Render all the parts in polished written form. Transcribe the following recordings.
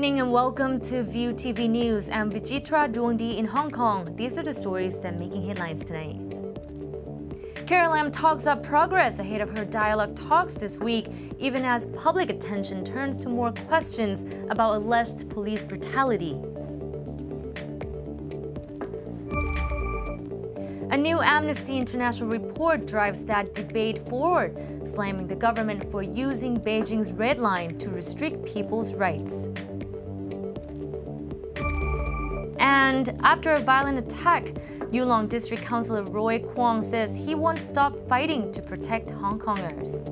evening and welcome to Viu TV News. I'm Vijitra Duangdee in Hong Kong. These are the stories that are making headlines tonight. Carrie Lam talks up progress ahead of her dialogue talks this week, even as public attention turns to more questions about alleged police brutality. A new Amnesty International report drives that debate forward, slamming the government for using Beijing's red line to restrict people's rights. And after a violent attack, Yulong District Councillor Roy Kwong says he won't stop fighting to protect Hong Kongers.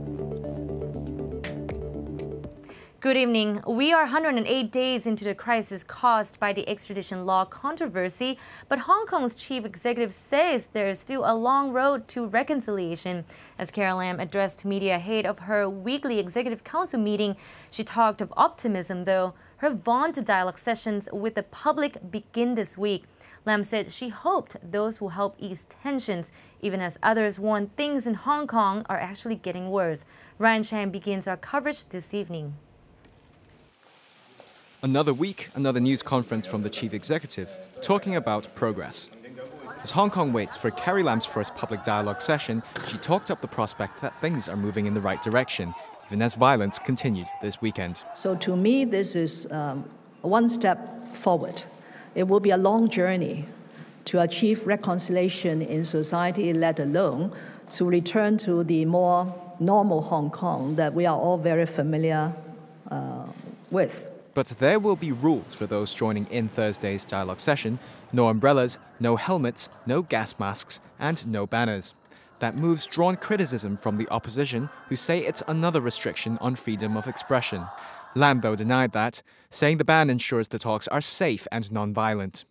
Good evening. We are 108 days into the crisis caused by the extradition law controversy, but Hong Kong's chief executive says there is still a long road to reconciliation. As Carrie Lam addressed media ahead of her weekly executive council meeting, she talked of optimism, though her vaunted dialogue sessions with the public begin this week. Lam said she hoped those will help ease tensions, even as others warn things in Hong Kong are actually getting worse. Ryan Chang begins our coverage this evening. Another week, another news conference from the chief executive, talking about progress. As Hong Kong waits for Carrie Lam's first public dialogue session, she talked up the prospect that things are moving in the right direction, even as violence continued this weekend. So to me, this is one step forward. It will be a long journey to achieve reconciliation in society, let alone to return to the more normal Hong Kong that we are all very familiar with. But there will be rules for those joining in Thursday's dialogue session. No umbrellas, no helmets, no gas masks, and no banners. That move's drawn criticism from the opposition, who say it's another restriction on freedom of expression. Lam, though, denied that, saying the ban ensures the talks are safe and non-violent.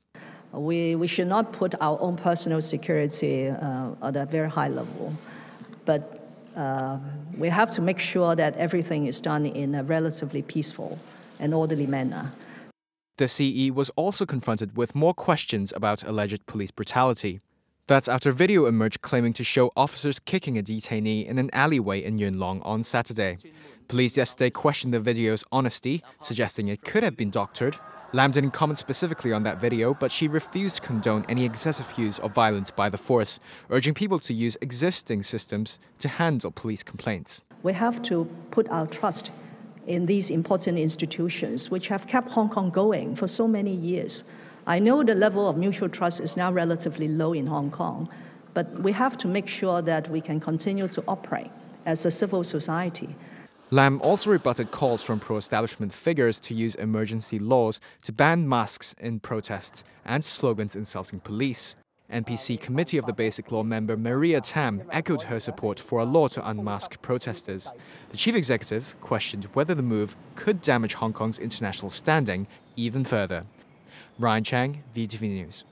We should not put our own personal security at a very high level. But we have to make sure that everything is done in a relatively peaceful and orderly manner. The CE was also confronted with more questions about alleged police brutality. That's after video emerged claiming to show officers kicking a detainee in an alleyway in Yuen Long on Saturday. Police yesterday questioned the video's honesty, suggesting it could have been doctored. Lam didn't comment specifically on that video, but she refused to condone any excessive use of violence by the force, urging people to use existing systems to handle police complaints. We have to put our trust in these important institutions, which have kept Hong Kong going for so many years. I know the level of mutual trust is now relatively low in Hong Kong, but we have to make sure that we can continue to operate as a civil society. Lam also rebutted calls from pro-establishment figures to use emergency laws to ban masks in protests and slogans insulting police. NPC Committee of the Basic Law member Maria Tam echoed her support for a law to unmask protesters. The chief executive questioned whether the move could damage Hong Kong's international standing even further. Ryan Chang, Viu TV News.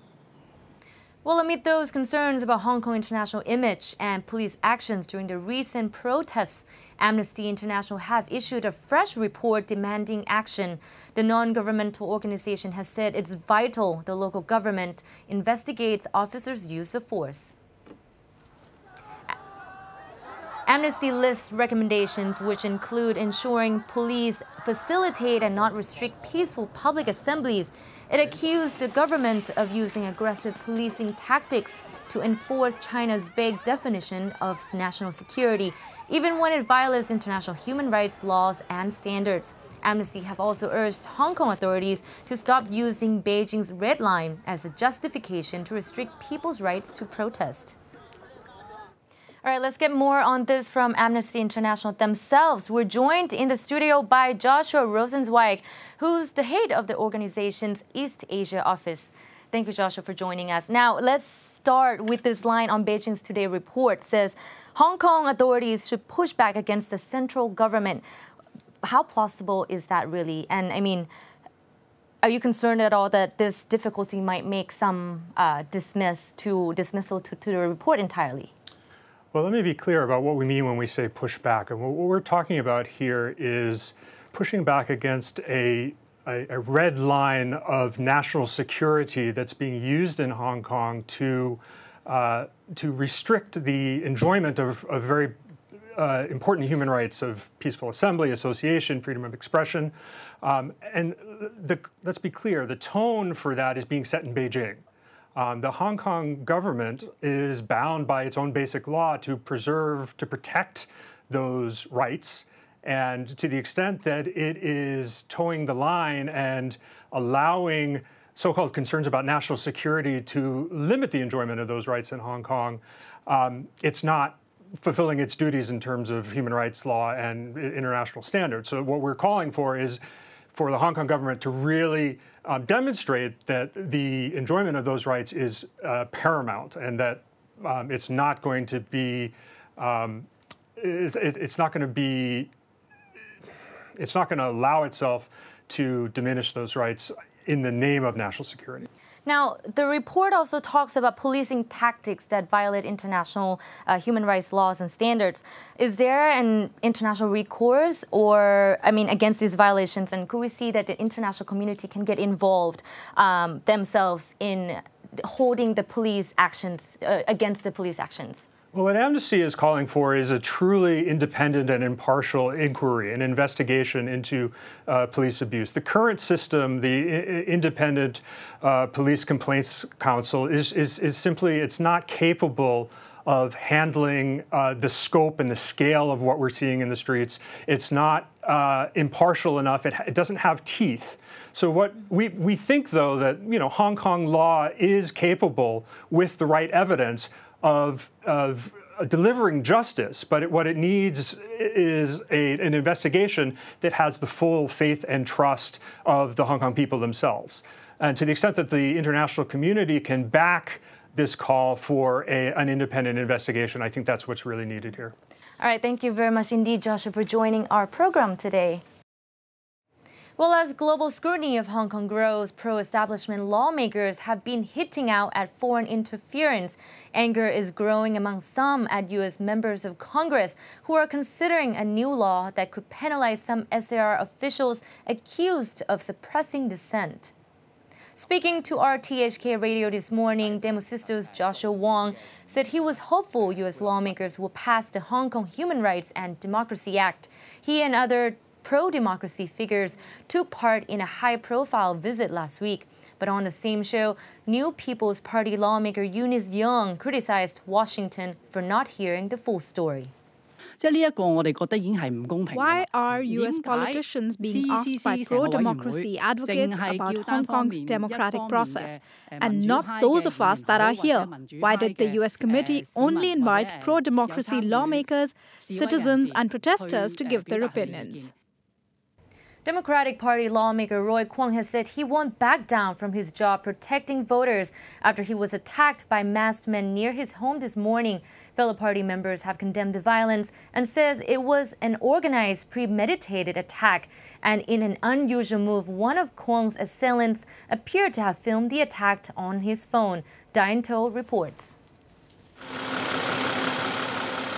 Well, amid those concerns about Hong Kong international image and police actions during the recent protests, Amnesty International have issued a fresh report demanding action. The non-governmental organization has said it's vital the local government investigates officers' use of force. Amnesty lists recommendations which include ensuring police facilitate and not restrict peaceful public assemblies. It accused the government of using aggressive policing tactics to enforce China's vague definition of national security, even when it violates international human rights laws and standards. Amnesty have also urged Hong Kong authorities to stop using Beijing's red line as a justification to restrict people's rights to protest. All right, let's get more on this from Amnesty International themselves. We're joined in the studio by Joshua Rosenzweig, who's the head of the organization's East Asia office. Thank you, Joshua, for joining us. Now, let's start with this line on Beijing's Today report. It says, Hong Kong authorities should push back against the central government. How plausible is that really? And I mean, are you concerned at all that this difficulty might make some dismissal to the report entirely? Well, let me be clear about what we mean when we say push back. And what we're talking about here is pushing back against a red line of national security that's being used in Hong Kong to restrict the enjoyment of very important human rights of peaceful assembly, association, freedom of expression. Let's be clear, the tone for that is being set in Beijing. The Hong Kong government is bound by its own basic law to protect those rights. And to the extent that it is towing the line and allowing so-called concerns about national security to limit the enjoyment of those rights in Hong Kong, it's not fulfilling its duties in terms of human rights law and international standards. So what we're calling for is for the Hong Kong government to really demonstrate that the enjoyment of those rights is paramount, and that it's not going to be it's not going to allow itself to diminish those rights in the name of national security. Now, the report also talks about policing tactics that violate international human rights laws and standards. Is there an international recourse against these violations? And could we see that the international community can get involved themselves in holding the police actions, against the police actions? Well, what Amnesty is calling for is a truly independent and impartial inquiry, an investigation into police abuse. The current system, the Independent Police Complaints Council, is simply, it's not capable of handling the scope and the scale of what we're seeing in the streets. It's not impartial enough. It doesn't have teeth. So what we think, though, that Hong Kong law is capable, with the right evidence, of delivering justice, but what it needs is an investigation that has the full faith and trust of the Hong Kong people themselves. And to the extent that the international community can back this call for an independent investigation, I think that's what's really needed here. All right, thank you very much indeed, Joshua, for joining our program today. Well, as global scrutiny of Hong Kong grows, pro-establishment lawmakers have been hitting out at foreign interference. Anger is growing among some at U.S. members of Congress who are considering a new law that could penalize some SAR officials accused of suppressing dissent. Speaking to RTHK Radio this morning, Demosisto's Joshua Wong said he was hopeful U.S. lawmakers will pass the Hong Kong Human Rights and Democracy Act. He and other pro-democracy figures took part in a high-profile visit last week. But on the same show, New People's Party lawmaker Eunice Yeung criticized Washington for not hearing the full story. Why are U.S. politicians being asked by pro-democracy advocates about Hong Kong's democratic process, and not those of us that are here? Why did the U.S. committee only invite pro-democracy lawmakers, citizens and protesters to give their opinions? Democratic Party lawmaker Roy Kwong has said he won't back down from his job protecting voters after he was attacked by masked men near his home this morning. Fellow party members have condemned the violence and says it was an organized, premeditated attack. And in an unusual move, one of Kwong's assailants appeared to have filmed the attack on his phone. Diane To reports.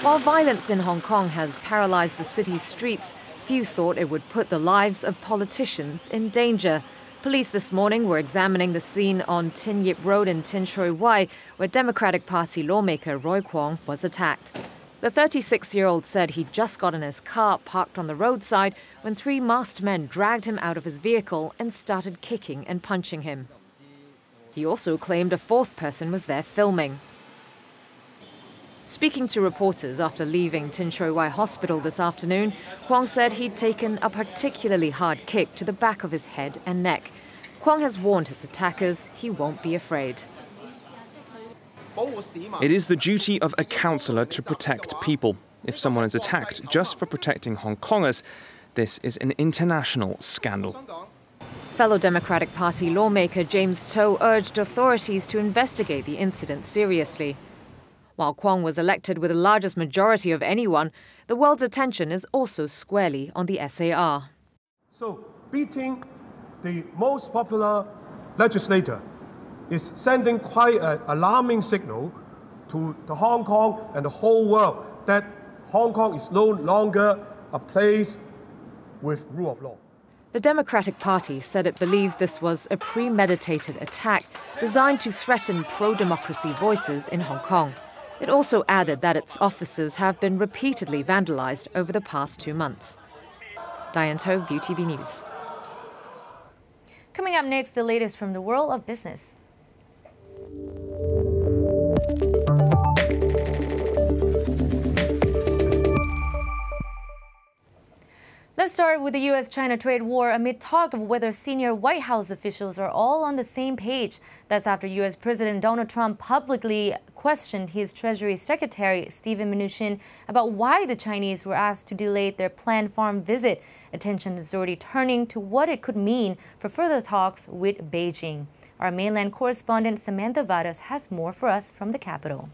While violence in Hong Kong has paralyzed the city's streets, few thought it would put the lives of politicians in danger. Police this morning were examining the scene on Tin Yip Road in Tin Shui Wai, where Democratic Party lawmaker Roy Kwong was attacked. The 36-year-old said he'd just got in his car parked on the roadside when three masked men dragged him out of his vehicle and started kicking and punching him. He also claimed a fourth person was there filming. Speaking to reporters after leaving Tin Shui Wai Hospital this afternoon, Kwong said he'd taken a particularly hard kick to the back of his head and neck. Kwong has warned his attackers he won't be afraid. It is the duty of a councillor to protect people. If someone is attacked just for protecting Hong Kongers, this is an international scandal. Fellow Democratic Party lawmaker James To urged authorities to investigate the incident seriously. While Kwong was elected with the largest majority of anyone, the world's attention is also squarely on the SAR. So, beating the most popular legislator is sending quite an alarming signal to Hong Kong and the whole world that Hong Kong is no longer a place with rule of law. The Democratic Party said it believes this was a premeditated attack designed to threaten pro-democracy voices in Hong Kong. It also added that its offices have been repeatedly vandalized over the past 2 months. Diane To, Viu TV News. Coming up next, the latest from the world of business. Let's start with the U.S.-China trade war amid talk of whether senior White House officials are all on the same page. That's after U.S. President Donald Trump publicly questioned his Treasury Secretary Steven Mnuchin about why the Chinese were asked to delay their planned farm visit. Attention is already turning to what it could mean for further talks with Beijing. Our mainland correspondent Samantha Vadas has more for us from the capital.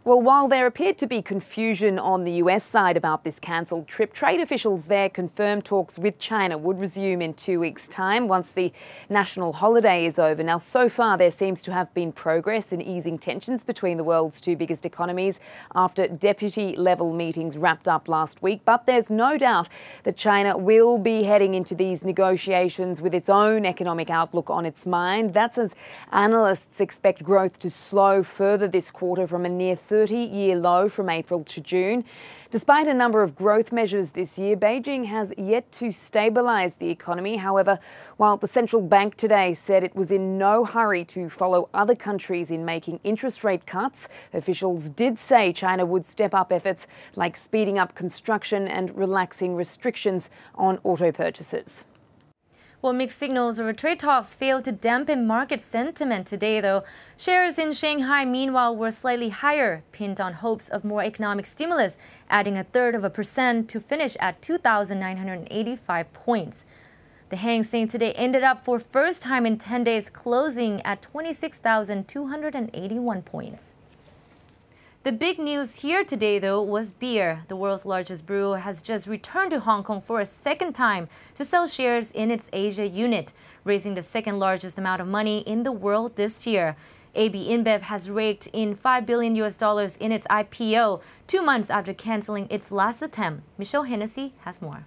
Well, while there appeared to be confusion on the US side about this cancelled trip, trade officials there confirmed talks with China would resume in 2 weeks' time once the national holiday is over. Now, so far, there seems to have been progress in easing tensions between the world's two biggest economies after deputy-level meetings wrapped up last week. But there's no doubt that China will be heading into these negotiations with its own economic outlook on its mind. That's as analysts expect growth to slow further this quarter from a near 30-year low from April to June. Despite a number of growth measures this year, Beijing has yet to stabilise the economy. However, while the central bank today said it was in no hurry to follow other countries in making interest rate cuts, officials did say China would step up efforts like speeding up construction and relaxing restrictions on auto purchases. Well, mixed signals over trade talks failed to dampen market sentiment today, though. Shares in Shanghai, meanwhile, were slightly higher, pinned on hopes of more economic stimulus, adding 0.33% to finish at 2,985 points. The Hang Seng today ended up for first time in 10 days, closing at 26,281 points. The big news here today, though, was beer. The world's largest brewer has just returned to Hong Kong for a second time to sell shares in its Asia unit, raising the second largest amount of money in the world this year. AB InBev has raked in $5 billion in its IPO 2 months after canceling its last attempt. Michelle Hennessy has more.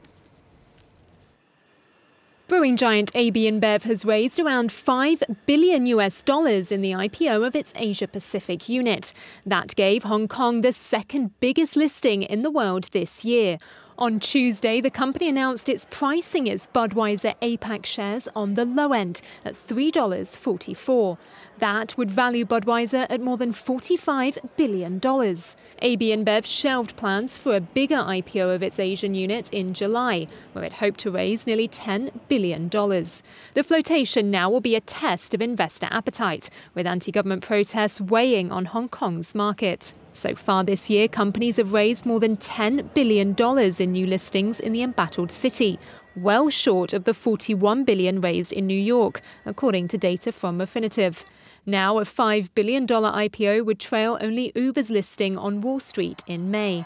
Brewing giant AB InBev has raised around $5 billion in the IPO of its Asia-Pacific unit. That gave Hong Kong the second biggest listing in the world this year. On Tuesday, the company announced it's pricing its Budweiser APAC shares on the low end at $3.44. That would value Budweiser at more than $45 billion. AB InBev shelved plans for a bigger IPO of its Asian unit in July, where it hoped to raise nearly $10 billion. The flotation now will be a test of investor appetite, with anti-government protests weighing on Hong Kong's market. So far this year, companies have raised more than $10 billion in new listings in the embattled city, well short of the $41 billion raised in New York, according to data from Refinitiv. Now, a $5 billion IPO would trail only Uber's listing on Wall Street in May.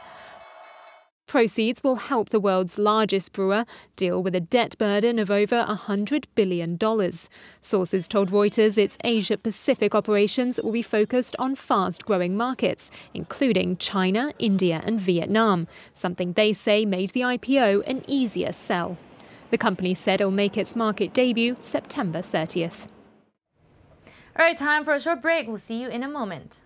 Proceeds will help the world's largest brewer deal with a debt burden of over $100 billion. Sources told Reuters its Asia-Pacific operations will be focused on fast-growing markets, including China, India and Vietnam, something they say made the IPO an easier sell. The company said it'll make its market debut September 30th. All right, time for a short break. We'll see you in a moment.